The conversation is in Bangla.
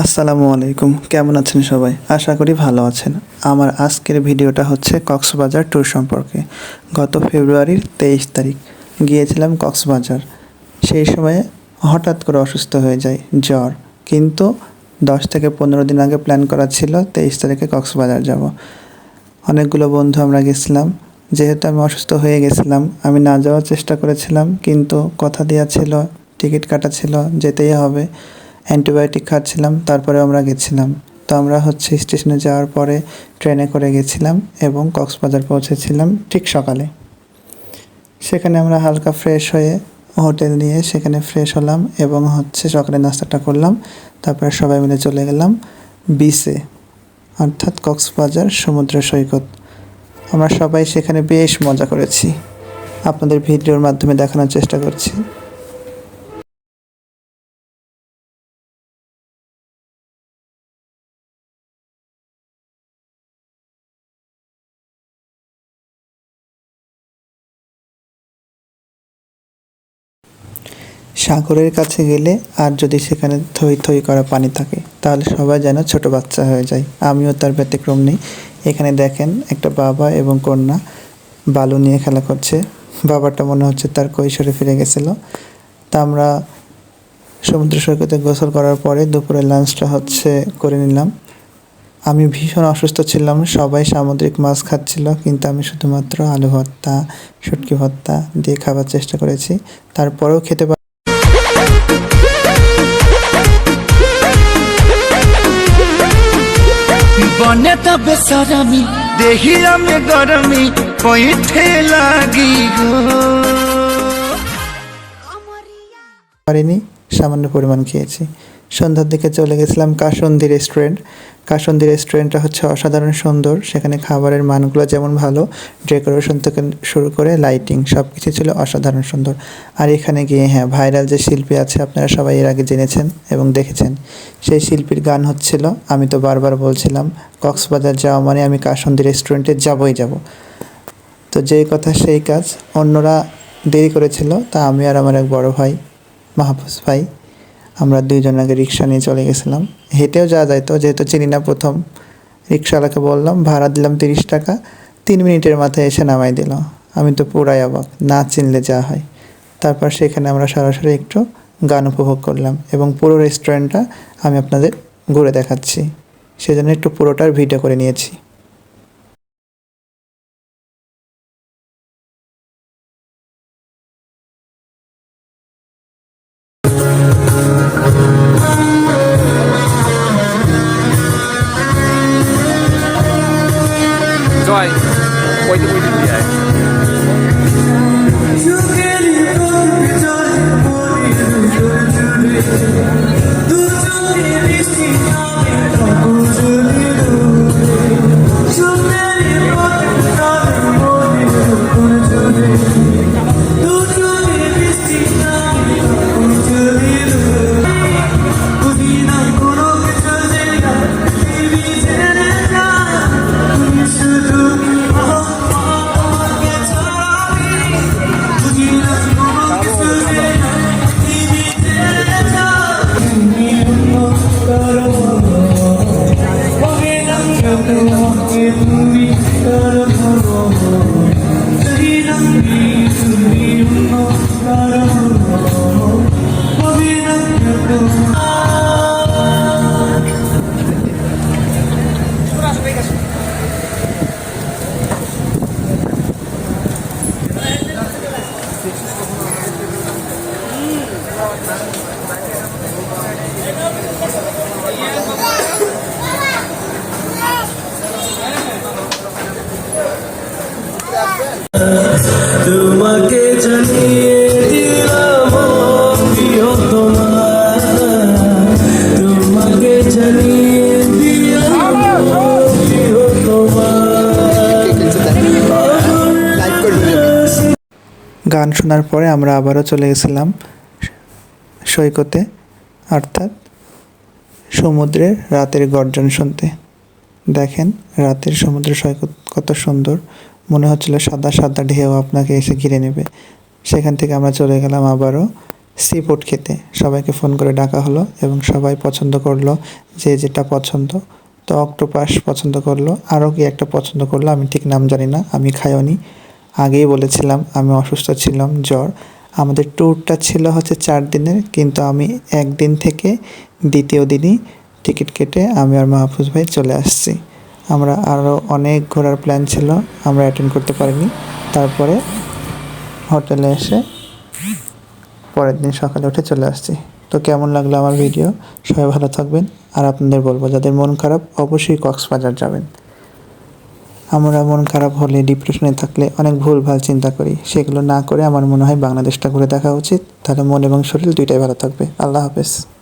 আসসালামু আলাইকুম, কেমন আছেন সবাই? আশা করি ভালো আছেন। আমার আজকের ভিডিওটা হচ্ছে কক্সবাজার ট্যুর সম্পর্কে। গত ফেব্রুয়ারির 23 তারিখ গিয়েছিলাম কক্সবাজার। সেই সময়ে হঠাৎ করে অসুস্থ হয়ে যাই, জ্বর। কিন্তু 10 থেকে 15 দিন আগে প্ল্যান করা ছিল 23 তারিখে কক্সবাজার যাব। অনেকগুলো বন্ধু আমরা গেছিলাম। যেহেতু আমি অসুস্থ হয়ে গেছিলাম, আমি না যাওয়ার চেষ্টা করেছিলাম, কিন্তু কথা দেওয়া ছিল, টিকিট কাটা ছিল, যেতেই হবে। অ্যান্টিবায়োটিক খাচ্ছিলাম, তারপরে আমরা গেছিলাম। তো আমরা স্টেশনে যাওয়ার পরে ট্রেনে করে গেছিলাম এবং কক্সবাজার পৌঁছেছিলাম ঠিক সকালে। সেখানে আমরা হালকা ফ্রেশ হয়ে হোটেল নিয়ে সেখানে ফ্রেশ হলাম এবং সকালে নাস্তাটা করলাম। তারপরে সবাই মিলে চলে গেলাম বিচে, অর্থাৎ কক্সবাজার সমুদ্র সৈকত। আমরা সবাই সেখানে বেশ মজা করেছি, আপনাদের ভিডিওর মাধ্যমে দেখানোর চেষ্টা করছি। সাগরের কাছে গেলে আর যদি সেখানে থই থই করা পানি থাকে তাহলে সবাই যেন ছোট বাচ্চা হয়ে যায়, আমিও তার ব্যতিক্রম নেই। এখানে দেখেন একটা বাবা এবং কন্যা বালু নিয়ে খেলা করছে। বাবাটা মনে হচ্ছে তার কৈশোরে ফিরে গেছিলো। তা আমরা সমুদ্র সৈকতে গোসল করার পরে দুপুরে লাঞ্চটা করে নিলাম। আমি ভীষণ অসুস্থ ছিলাম, সবাই সামুদ্রিক মাছ খাচ্ছিল, কিন্তু আমি শুধুমাত্র আলু ভর্তা, শুটকি ভর্তা দিয়ে খাবার চেষ্টা করেছি। তারপরেও খেতে बने तब सरामी देहिया में गरमी पैठे लागी गो পারিনি, সামান্য পরিমাণ খেয়েছি। সন্ধ্যার দিকে চলে গেছিলাম কাসুন্দি রেস্টুরেন্ট। কাসুন্দি রেস্টুরেন্টটা অসাধারণ সুন্দর। সেখানে খাবারের মানগুলো যেমন ভালো, ডেকোরেশন থেকে শুরু করে লাইটিং সব কিছু ছিল অসাধারণ সুন্দর। আর এখানে গিয়ে ভাইরাল যে শিল্পী আছে, আপনারা সবাই এর আগে জেনেছেন এবং দেখেছেন, সেই শিল্পীর গান হচ্ছিল। আমি তো বারবার বলছিলাম কক্সবাজার যাওয়া মানে আমি কাসুন্দি রেস্টুরেন্টে যাবই যাব। তো যেই কথা সেই কাজ, অন্যরা দেরি করেছিল, তা আমি আর আমার এক বড় ভাই মাহফুজ ভাই, আমরা দুইজন আগে রিক্সা নিয়ে চলে গেছিলাম। হেঁটেও যাওয়া যাইতো, যেহেতু চিনি না প্রথম। রিক্সাওয়ালাকে বললাম, ভাড়া দিলাম 30 টাকা, 3 মিনিটের মাথায় এসে নামাই দিল। আমি তো পুরাই অবাক, না চিনলে যা হয়। তারপর সেখানে আমরা সরাসরি একটু গান উপভোগ করলাম এবং পুরো রেস্টুরেন্টটা আমি আপনাদের ঘুরে দেখাচ্ছি, সেজন্য একটু পুরোটার ভিডিও করে নিয়েছি। জয় ওই দিক দিয়ে আয়। তোমাকে জানিয়ে দিলাম তোমার, তোমাকে জানিয়ে দিলাম গান শোনার পরে আমরা আবারও চলে গেছিলাম সৈকতে, অর্থাৎ সমুদ্রের রাতের গর্জন শুনতে। দেখেন রাতের সমুদ্র সৈকত কত সুন্দর, মনে হচ্ছিল সাদা সাদা ঢেউ আপনাকে এসে ঘিরে নেবে। সেখান থেকে আমরা চলে গেলাম আবারও সি ফুড খেতে। সবাইকে ফোন করে ডাকা হলো এবং সবাই পছন্দ করলো যে যেটা পছন্দ। তো অক্টোপাস পছন্দ করলো, আরও কি একটা পছন্দ করলো, আমি ঠিক নাম জানি না, আমি খাইওনি। আগেই বলেছিলাম আমি অসুস্থ ছিলাম, জ্বর। আমাদের ট্যুরটা ছিল হচ্ছে 4 দিনের, কিন্তু আমি একদিন থেকে দ্বিতীয় দিনই টিকিট কেটে আমি আর মাহফুজ ভাই চলে আসছি। আমরা আরও অনেক ঘোরার প্ল্যান ছিল, আমরা অ্যাটেন্ড করতে পারিনি। তারপরে হোটেলে এসে পরের দিন সকালে উঠে চলে আসছি। তো কেমন লাগলো আমার ভিডিও? সবাই ভালো থাকবেন। আর আপনাদের বলবো, যাদের মন খারাপ অবশ্যই কক্সবাজার যাবেন। আমরা মন খারাপ হলে, ডিপ্রেশনে থাকলে অনেক ভুলভাল চিন্তা করি, সেগুলো না করে আমার মনে হয় বাংলাদেশটা ঘুরে দেখা উচিত। তাহলে মন এবং শরীর দুইটাই ভালো থাকবে। আল্লাহ হাফেজ।